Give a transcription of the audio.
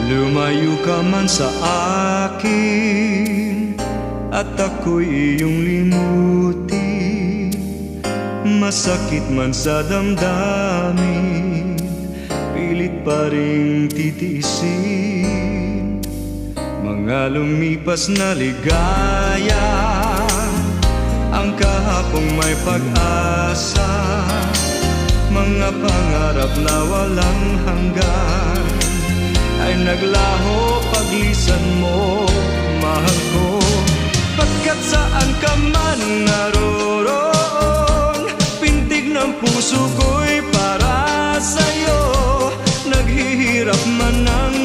Lumayo ka man sa akin at ako'y iyong limutin. Masakit man sa damdamin, pilit pa ring titiisin. Mga lumipas na ligaya, ang kahapong may pag-asa. Mga pangarap na walang hanggan ay naglaho paglisan mo, mahal ko. Pagkat saan ka man naroon, pintig ng puso ko'y para sa'yo. Naghihirap man ang